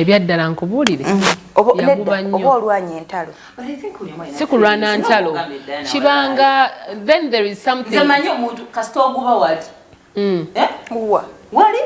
ebyaddala nkubuulire oba olwanya entalo si kulwana ntalo kibanga then there is something zamanyi omuntu kasita oguba wali wali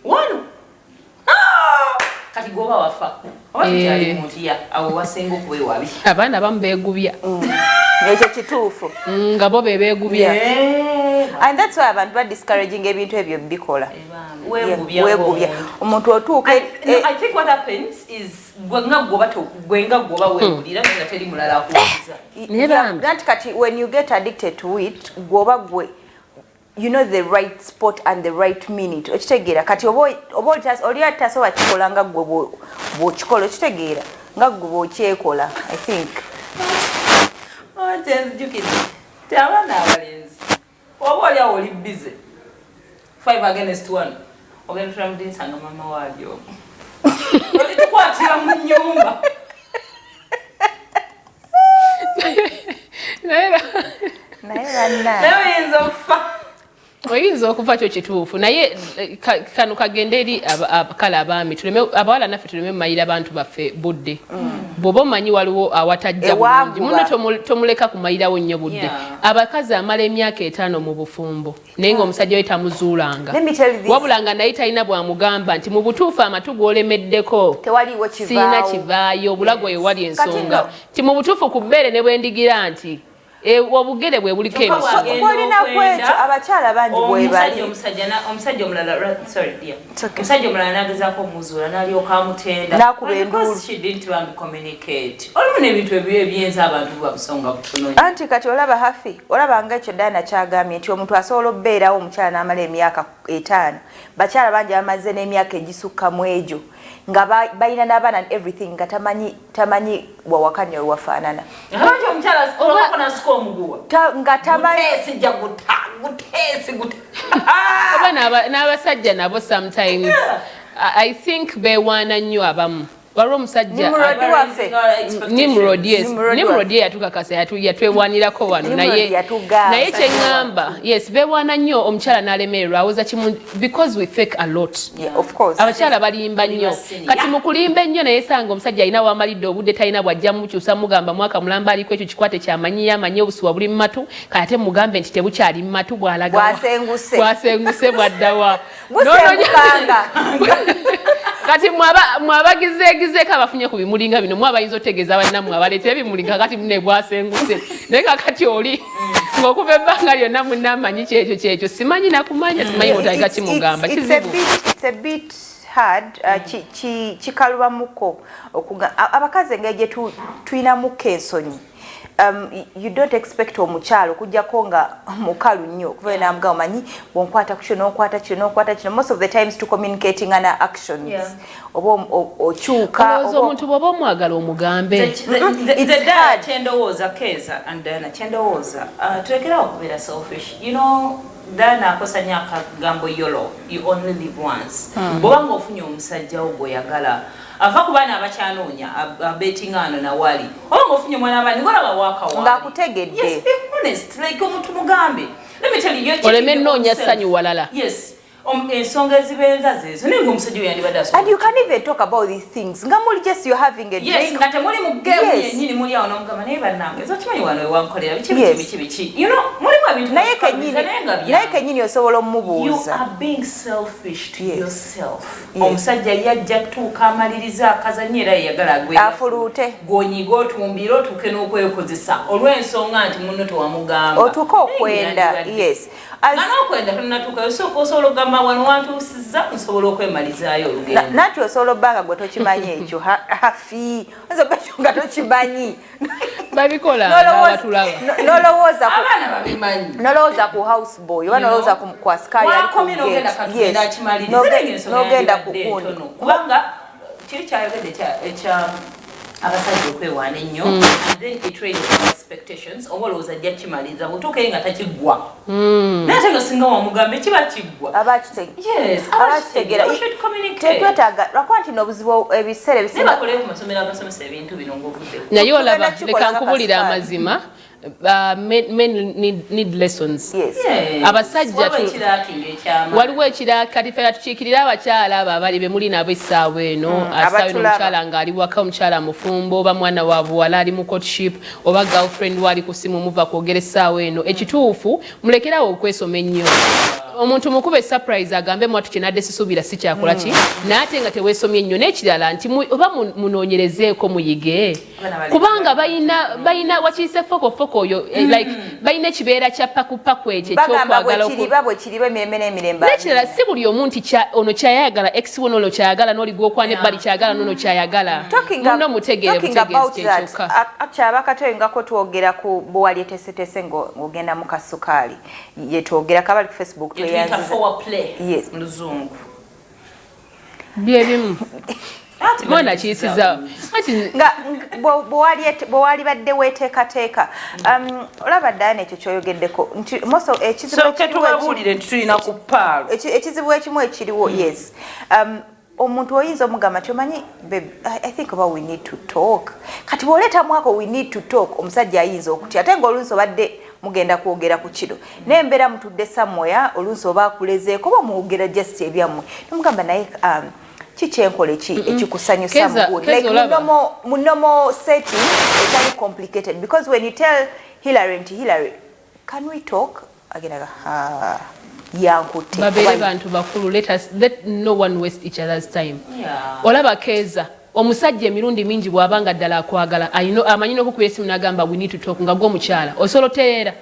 wano kati goba wafa obakyali muntu ya awo wasinga okubeewabi abaana abamu beegubya ekyo kituufu nga bo beegubya and that's why abantu ba discouraging ebintu ebyo bikola weegubya omuntu otuuka I think what happens is gwenga goba weegulira nga teri mulala akuwuliza kati when you get addicted to it goba you know the right spot and the right minute okitegeera kati oba oli atasobola kikola nga gwe bw'okikola okitegeera nga gwe bw'okyekola I think abaana abalenzi oba oli awo oli busy 5 against 1 ogenda tulamudinsanga mama waabyo olitukwatira mu nnyumba naye oyinza okufa oyinza okufa kyo kituufu naye kano kagende eri kale abaami abawala naffe tuleme mayira abantu baffe budde bw'oba omanyi waliwo awatajja bulungi muno tomuleka kumayirawo nnyo budde abakazi amala emyaka 5 mu bufumbo naye ng'omusajja we tamuzuulanga wabulanga naye talina bwamugamba nti mu butuufu amatu g'olemeddeko siina kivaayo obulago we wali ensonga nti mu butuufu ku bbeere ne bwendigira nti obugere bwe buliko emisomo olina kwekyo abakyala bangi bwebali omusajja omulala sorry dear omusajja omulala n'agezaako omuzuula n'alyoka amutenda n'akuba enduulu olumu n'ebintu ebyenza abantu babusonga butono anti kati olaba hafi olaba ngaekyo Diana kyagambye nti omuntu asobola okubeerawo omukyala n'amala emyaka 5 bakyala bangi bamaze n'emyaka egisukka mu egyo nga balina n'abaana and everything nga tamanyi wawakanya we wafaanana nga tamanyi n'abasajja nabo sometimes I think beewaana nnyo abamu waliwo omusajja Nimrod yatukakasa yatwewanirako wano naye kyeŋŋamba yes beewaana nnyo omukyala n'alemererwa awoza kimu because we fake a lot abakyala balimba nnyo kati mu kulimba ennyo naye sanga omusajja alina wamalidde obudde talina bwajja mukyusa mugamba mwaka mulamba aliko ekyo kikwate kyamanyi amanyi obusuwa buli mu matu kati ate mugambe nti tebukyali mu matu bwasenguse bwaddawa kati mwabagizeegizeko abafunye ku bimulinga bino mwabayinza otegeeza bannammwe abaleetera ebimulinga kakati mune bwasenguse naye kakati oli ng'okuva ebbanga lyonna munnamanyi kyekyo simanyi nakumanya simanyi otaika kimugamba kizibu hard kikalubamuko abakazi engeri gye tuyinamuko ensonyi you don't expect omukyalo kujjako nga mukalu nnyo okuva namugamba manyi bwonkwata kukyo n'okwata kino most of the times to communicating an actions oba okyuka omuntu bw'oba omwagala omugambe kyendowooza Keza and Diana kyendowooza tulekerawo okubeera selfish you know Diana akosanya akagambo yolo you only live once bw'obanga ofunye omusajja wo gw'oyagala ava ku baana abakyanoonya abetingano na wali oba ng'ofunye mwana abandi ng'olaba waakawa ng'akutegedde yes be honest like omuntu mugambe let me tell you oleme nnoonya ssanyu walala yes ensonga ezibenza zezo naye ng'omusajja oyo yandibadde and you can even talk about these things nga muli just you're having a drink yes nga temuli mu geemu yennyini muli awo n'omugamba naye bannange ezo kimanyi wano ewankolera biki you know mulimu ebintu naye kennyini osobola omubuuza you are being selfish to yourself omusajja yajja tuuka amaliriza akazannyo era yeyagala afuluute gonyiga otumbire otuuke n'okwekozesa olw'ensonga nti munno tewamugamba otuuka okwenda yes n'okwenda tonatuuka osooka osobola okugamba wano wantuusizza nsobola okwemalizaayo olugendo nati osobola obbanga gwe tokimanyi ekyo hafi nsobekyo nga tokimanyi babikola abatulaba nolowooza ku house boy oba nolowooza ku asikali n'ogenda ku kundi kubanga kiri kyayogedde ekya abasajja okwewaana ennyo and then it raises expectations oba olowooza ajja kimaliza bw'otuuka nga takiggwa naye ate nga singa wamugambe kiba kiggwa abakitegera tetwetaaga lwakuba nti n'obuzibu ebiseera ebisinga bakoleyo ku masomero agasomesa ebintu bino ng'ovudde naye olaba leka nkubulira amazima men need lessons. Yes. Abasajja waliwo ekiraka kati fera tukiikirira abakyala abo abali be muli nabo essaawa eno asaawe n'omukyala ng'ali waka omukyala mufumbo oba mwana wa buwala ali mu courtship oba girlfriend wali ku simu muva kwogera essaawa eno ekituufu mulekerawo okwesoma ennyo omuntu mukube surprise agambe mwatu kinadde sisuubira si kyakola ki naate nga teweesomye ennyo n'ekirala nti oba munoonyerezeeko muyige kubanga bayina wakiise fokofoko oyo like bayina ekibeera kya pakupaku ekyo ekyokwagala si buli omu nti ono kyayagala ex wono ono kyayagala n'oligwa okwana ebbali kyayagala nono kyayagala muno mutegeere butegeezi abakatoyingako twogera ku bwewali etesetese ng'ogenda mu kasukaali yetwogera kabali ku Facebook Mluzungu byebimu mwana kiyisiza nga bwewali badde weteekateeka olaba Diana ekyo kyoyogeddeko nti ekizibu ekimu ekiriwo yes omuntu oyinza omugamba nti omanyi I think about we need to talk kati bw'oleeta mwako we need to talk omusajja ayinza okutya ate ng'olunsi obadde mugenda kwogera ku kiro n'embeera mutudde somewhere olunsi oba akulezeeko oba muwogera just ebyammwe nomugamba naye kikyenkola ekikusanyusa mu normal setting etali complicated because when you tell Hillary nti Hillary can we talk agenda yankutte babeere bantu bakulu let no one waste each other's time olaba Keza omusajja emirundi mingi bw'abanga ddala akwagala amanyi n'okukuba esimu n'agamba we need to talk nga gwe omukyala osobola otereera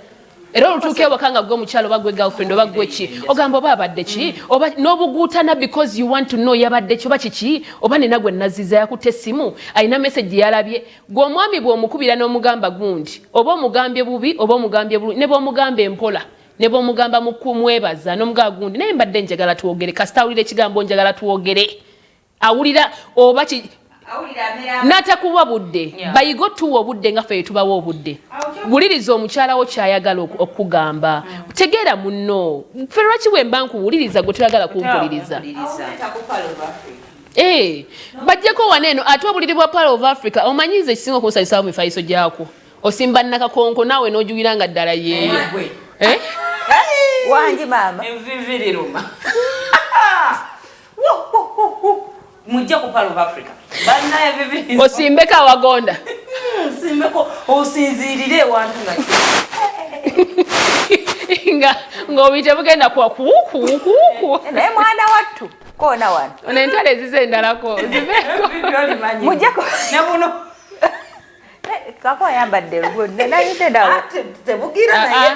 era olutuuka ewaka nga gwe omukyala oba gwe girlfriend oba gwe ki ogamba oba abadde ki oba n'obuguutana because you want to know yabadde ki oba kiki oba nena gwe naziza yakutte essimu alina message yalabye gwe omwami bw'omukubira n'omugamba gundi oba omugambye bubi oba omugambye bulungi ne bw'omugamba empola ne bw'omugamba mu kumwebaza n'omugamba gundi naye mbadde njagala tuwogere kasita awulira ekigambo njagala tuwogere awulira oba n'atakuwa budde bayigo tuwa obudde nga ffe tubawa obudde wuliriza omukyala wo kyayagala okugamba tegeera munno ffe lwaki bwe mba nkuwuliriza gwe toyagala kumpuliriza bajjako wano eno ate obuliri bwa Pearl of Africa omanyiza ekisinga okunsalisawo mu mifaliso gyako osimba nakakonko naawe n'ojuwira nga ddala yeeyo wangi maama enviviriruma mujja ku Pearl of Africa banaye vivi osimbeko awagonda simbeko osinzirire wantu ng'obiyite bugenda kwa kuuku naye mwana wattu koona wano ono entwale ezize endalako mujjako nabuno kako ayambadde nayitedawo tebugira naye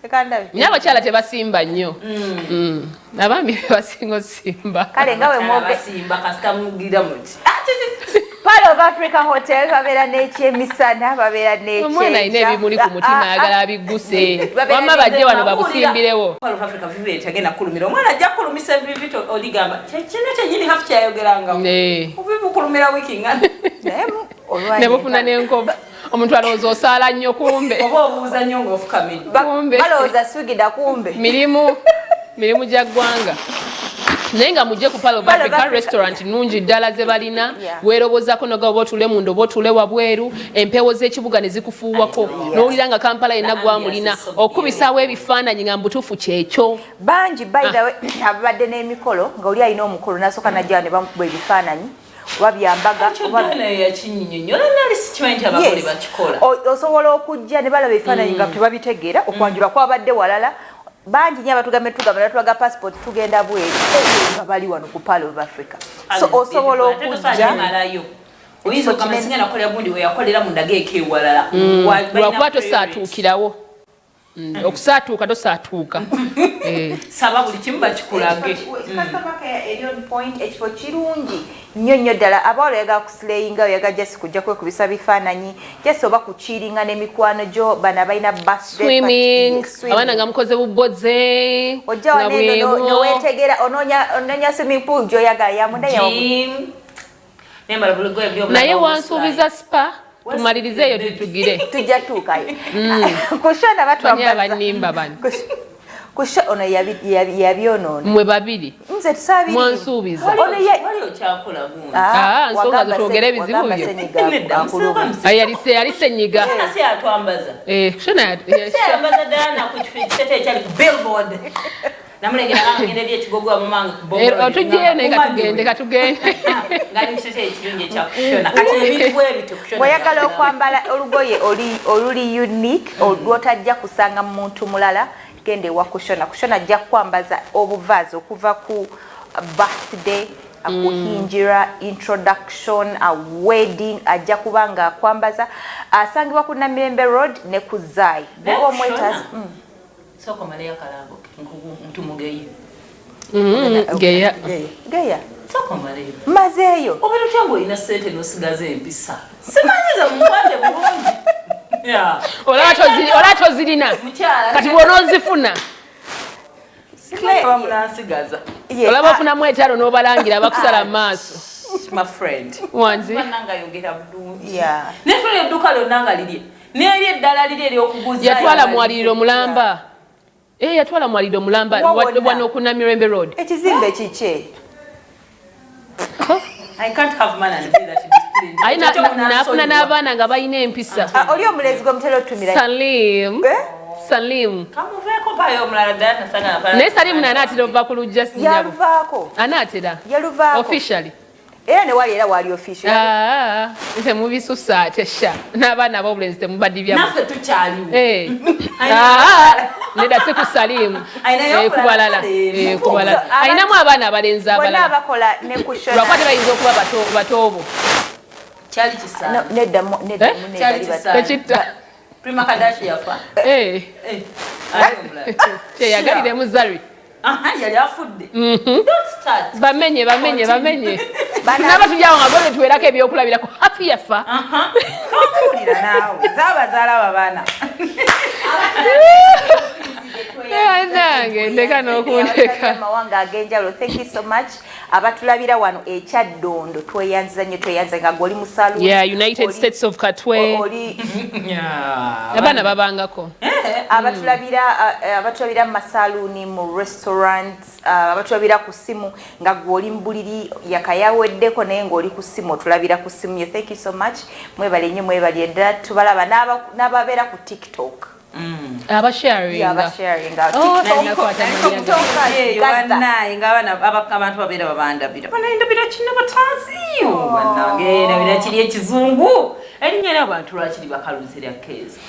tekandabe naye abakyala tebasimba nnyo abaami bebasinga osimba kale nga wesimba kasita mugira muti Pearl of Africa Hotel babeera n'ekyemisana babeera omwana alina ebimuli ku mutima ayagala abigguse wamma bajje wano babusimbirewo Pearl of Africa vivi etagenda kulumira omwana ajja kulumisa vivito oligamba kino kyenyini hafu kyayogeranga obibukulumira wiiki nga ne bufuna n'enkovu omuntu alowooza osaala nnyo kumbe oba obuuza nnyo ng'ofukamidde balowooza swigida kumbe mirimu gya ggwanga naye nga mujje ku Pearl of Africa restaurant nungi ddala ze balina weerobozaako noga oba otule munda oba otule wabweru empeewo z'ekibuga ne zikufuuwako n'owulira nga Kampala yenna gwamulina okubisaawo ebifaananyi nga mbutuufu kyekyo bangi bayirawe abadde n'emikolo nga oli alina omukolo n'asooka najja ne bamukuba ebifaananyi oba byambaga osobola okujja ne balaba ebifaananyi nga tebabitegeera okwanjula kwabadde walala bangi nnyo abatugambe tugamba passport tugenda bweru nga bali wano ku Pearl of Africa so osobola okujja oyinza okamanyisinga nakolera gundi weyakolera mu ndageeka ewalala lwakuba tosaatuukirawo okusaatuuka tosaatuuka saba buli kimu bakikulage ekifo kirungi nnyo nnyo ddala abawala oyagala kusileyinga oyagala jasi kujja kwekubisa bifaananyi jasi oba kukiiringa n'emikwano gyo bana balina swimming abaana nga mukoze buboze ojja waneeno noweetegera onoonya swimming pool gy'oyagala yamunda naye wansuubiza spa tumalirize eyo tutugire tujja tuukayo kushona batwambaza abanimba bano kusha ono yabyonoona mwe babiri nze tusabiri mwansuubiza ono wali okyakola gundi nsonga zitwogera ebizibu byo yali senyiga si atwambaza yambaza Diana ku kifo ekyali ku billboard namulengera ngenda eri ekigogo amamanga ku bobo otujjeyo naye katugende ngani msese ekirungi ekyakushona kati ebintu ebito kushona bw'oyagala okwambala olugoye oluli unique olwotajja kusanga mu muntu mulala gende wa kushona ajja kwambaza obuvaazi okuva ku birthday akuhinjira introduction a wedding ajja kubanga akwambaza asangibwa ku Namirembe Road ne ku Zai bwo omwetazi soko Maria Kalambo mtu mugeyi geya soko Maria mazeyo obero kyango ina sente nosigaze empisa simanyiza mukwate bulungi ya olato zirina kati wonozifuna bamunansigaza olaba ofuna mwetalo n'obalangira bakusala maaso my friend wanzi nanga yogera bulungi nefuna edduka lyonna nga liri n'eri eddala liri ery'okuguza yatwala mwaliriro mulamba yatwala mwaliriro mulamba wano ku Namirembe Road ekizimbe kiki I can't have man and be that disciplined. Nafuna n'abaana nga balina empisa oli omulezi gomutera otumira Salim kamuveeko payo omulala ddala tasanga napala naye Salim n'anaatera ova ku lujja yaluvaako anaatera officially era ne wali official nze mubisusa ate sha n'abaana ab'obulenzi temubadibya naffe tukyaliwo nedda si ku Salimu kubalala ayinamu abaana abalenzi abalala lwakwa tebayinza okuba batoobo kyali kisa tekitta Prima Kadashi yafa kyeyagalire Zari yali afudde don't start bamenye naba tujyawo nga bwe tuwerako ebyokulabirako happy yafa kampulira naawe zaabazaala babaana nange ndeka n'okundeka amawanga ag'enjawulo. Thank you so much abatulabira wano ekyaddondo tweyanziza nnyo nga gwoli mu saluni United States of Katwe abaana babangako abatulabira mu masaluni mu restaurants abatulabira ku simu nga gwoli mu buliri yakayaweddeko naye ng'oli ku simu otulabira ku simu. Thank you so much mwebale nnyo mwebale ddala tubalaba n'ababeera ku TikTok abantu babeera babandabira banandabira kino bataziyo banange nabira kiri ekizungu erinnya n'abantu lwakiri bakaluzira keeza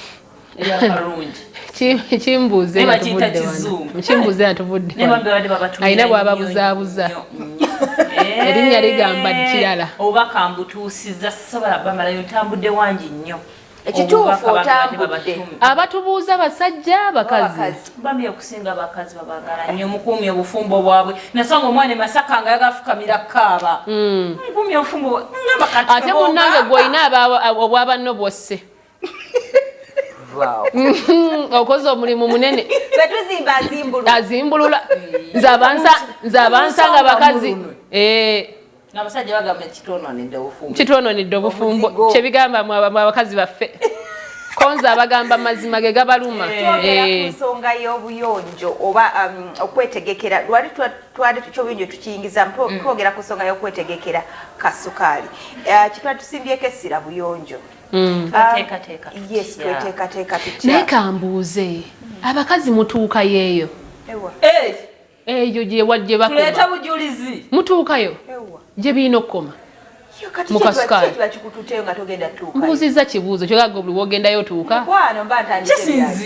kimbuuze atuvudde alina bwababuzaabuza erinnya ligamba kirala oba kambutuusiza sobola bamalayo ntambudde wangi nnyo ekituufu otambudde abatubuuza basajja bakazi bambi okusinga abakazi babagala nnyo mukuumya obufumbo bwabwe nasanga omwana Masaka nga yagafukamira kaaba mukuumya obufumbo ate munnange gw'olina obwabanno bwosse okoze omulimu munene azimbulula nze abansanga bakazi abasajja bagamba kitwononedde obufumbo kyebigamba mu abakazi baffe konza abagamba mazima ge gabaluma ensonga y'obuyonjo oba okwetegekera lwali twali kyobuyonjo tukiyingiza twogera ku nsonga y'okwetegekera kasukaali kitwali tusimbyeko essira buyonjo tweteekateeka tutya naye kambuuze abakazi mutuukayo eyo eyo gye tuleeta bujulizi mutuukayo gye biina okukoma mu kasukaali mbuuzizza kibuuzo kyogaga buli wogendayo otuuka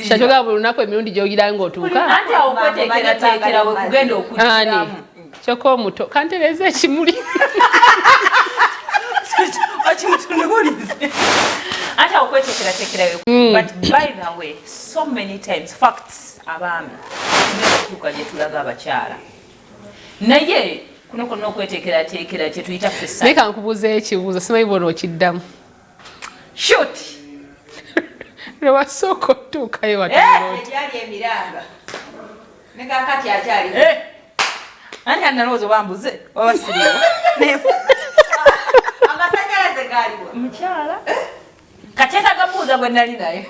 kyogaga buli lunaku emirundi gy'ogira ng'otuuka ani kyokka omuto kantereza ekimuli ate okweteekerateekerayo but by the way so many times facts abaami tuka gye tulaga abakyala naye kuno konna okweteekerateekera kye tuyita fessa naye kankubuuzeyo ekibuuzo simanyi bona okiddamu shoot lwewasooka otuukayo egyali emiranga ne kakati akyali ani analowooza obambuze wabasiriwo amasanyalaze gaaliwo mukyala kateeka Gambuuze gwe nali naye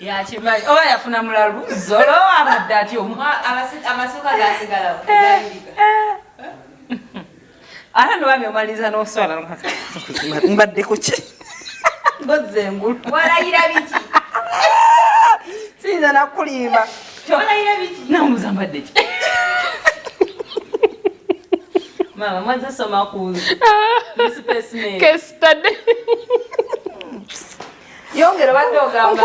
Ya chimanyi oba yafuna mulalu zolo abadde ati amasuka gasigala ate nobambi omaliza n'oswala mbadde ku ki ngoze engulu walayira biki sinza nakulimba walayira biki namubuza mbadde ki mama mwaze soma ku kestade yongera badde ogamba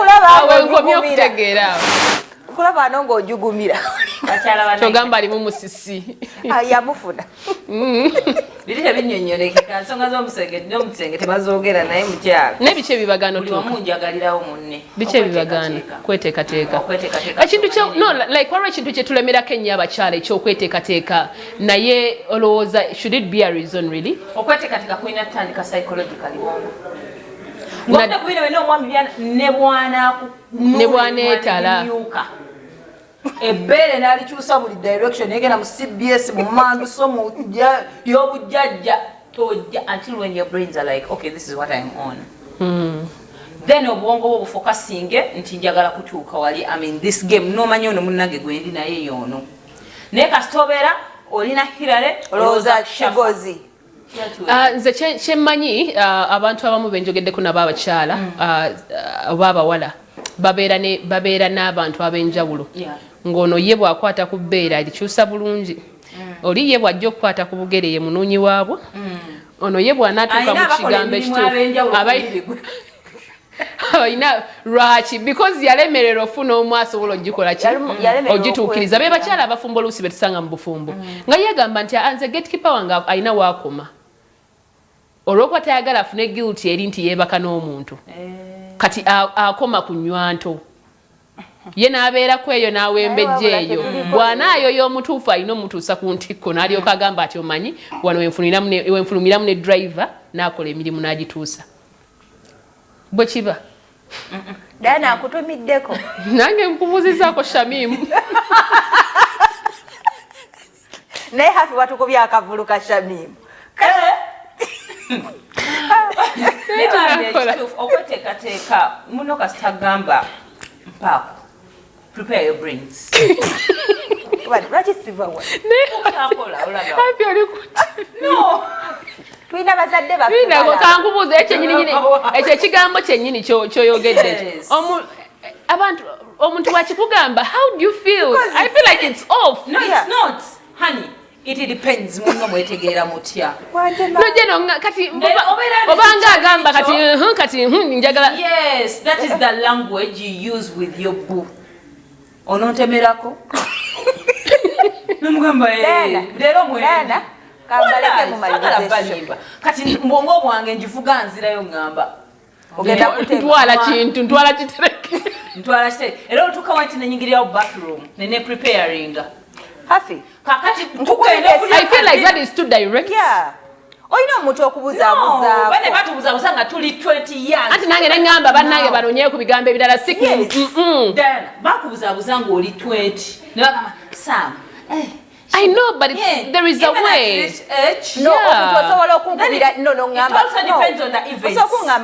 nkulaba ano ng'ojugumira kyogamba alimu musisi yamufuna biri tebinnyonnyolekeka nsonga z'omusenge tebazoogera naye mukyala nebiki ebibagano omunjagalirawo munne biki ebibagano kweteekateeka ekintu waliwo ekintu kyetulemerako ennyo abakyala ekyokweteekateeka naye olowooza should it be a reason really okweteekateeka kulina tutandika psychologically ng'odde kubira wena omwami ne bw'aneetala ebbeere n'alikyusa buli direction egenda mu CBS mu manduso mu y'obujjajja tojja until when your brains are like okay this is what I'm on then obwongo bwo bufokasinge nti njagala kutuuka wali I mean this game nomanyi ono munnange gwendi naye yoono naye kasitobeera olina hirale olowooza kigozi nze kyemmanyi abantu abamu benjogeddeko nabo abakyala oba abawala babeera n'abantu ab'enjawulo ng'ono ye bw'akwata ku bbeera likyusa bulungi oli ye bw'ajja okukwata ku bugere ye munuunyi waabwo ono ye bw'anaatuuka mu kigambo ekituufu abalina lwaki because yalemerera ofuna omu asobola ogikola ki ogituukiriza be bakyala abafumbo oluusi betusanga mu bufumbo nga yegamba nti anze gatekeeper wange alina waakoma olw'okuba tayagala afune guilty eri nti yeebaka n'omuntu kati akoma ku nnywanto ye n'abeera ku eyo n'awembejja eyo bw'anaayo y'omutuufu alina omutuusa ku ntikko n'alyoka agamba ati omanyi wano wenfulumiramu ne driver n'akola emirimu n'agituusa bwe kiba Dana akutumiddeko nange nkubuuzizaako Shamimu naye hafi watukubya akavulu ka Shamimu okweteekateeka muno kasitagamba mpaako prepare your brains lwaki siva wa hafi oli no tulina bazadde kankubuuza ekyo ekigambo kyennyini kyoyogedde abantu omuntu bwakikugamba how do you feel I feel like it's off no it's not honey it depends muno mwetegeera mutya nojeno kati obanga agamba kati njagala yes that is the language you use with your boo onontemerako namugamba lero mwenda kambaleke mu maliza kati mbongo bwange njivuga nzirayo ngamba ntwala kintu ntwala kitereke ntwala kitereke era otuka wanti nenyingirira mu bathroom nene preparing hafi kakati I feel like that is too direct yeah oyina omuntu okubuzaabuzaako bane batubuzabuza nga tuli 20 years anti nange nengamba bannange banonyeyo ku bigambo ebirala then bakubuzaabuza nga oli 20 ne bagamba Sam I know, but there is a way. No, it also depends on the events.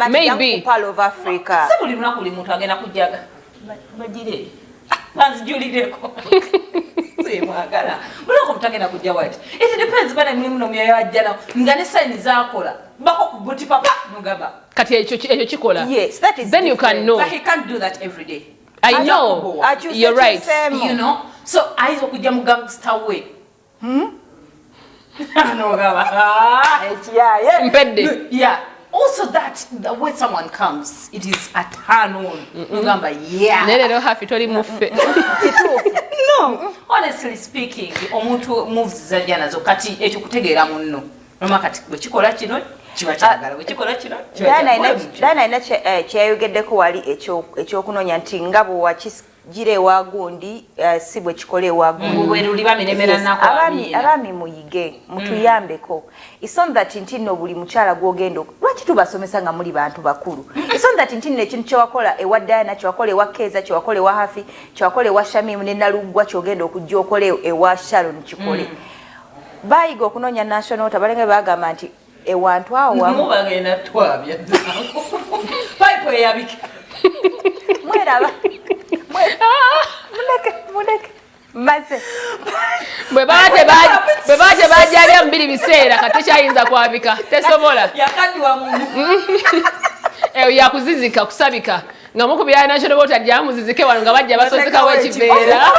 Maybe. Part of Africa. Sabuli lunaku limuntu agenda kujaga. Bajire. Banzijulireko. Mwagala. Muloko mutagenda kujja wati. It depends bana mwe muno mya yajjana. Ngane sign zakola. Bako kubuti papa mugaba. Kati ekyo kikola. Yes, that is then different. You can know. But he can't do that every day. I know. You're right. You know. So aizo kujja mu gangster way. No gaba. Mpedde. Yeah. Also that when someone comes, it is a turn on. Ugamba yeah. Nelero hafi toli muffe. No. Honestly speaking, omuntu moves zajana zo kati ekyo kutegeera munno. Noma kati bwe kikola kino kiba kyagala bwe kikola kino. Dana ina kyeyogeddeko wali ekyokunoonya nti nga bwe wakigire wagundi si bwe kikole wagundi. Bwe luli baminemera nako abami muyige mutuyambeko. It's not that ntinno buli mukyala gwogendo lwaki tubasomesa nga muli bantu bakulu. It's not that ntinno ekintu kyewakola ewa Diana kyewakola ewa Keza kyewakola ewa Hafi kyewakola ewa Shamimu ne Nalugwa kyogenda okujja okole ewa Sharon kikole. Bayiga okunoonya national tabalenga bagamba nti ewantu awo wamu bagenda twabya. Pipe yabika. mweraba muleke maze bwe baate bajalya mbiri biseera katekyayinza kwabika tesobola yakaddiwa muntu yakuzizika kusabika nga mukubira national water gyamuzizike wano nga bajja basozekawo ekiveera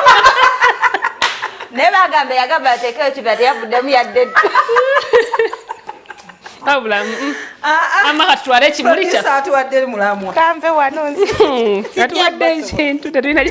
naye bagambe yagamba ateekewo ekiveera teyavuddemu yadde abula amaka tutwale ekimuli kya atuwadde mulamu kanve wano nsi atuwadde ekintu tetulina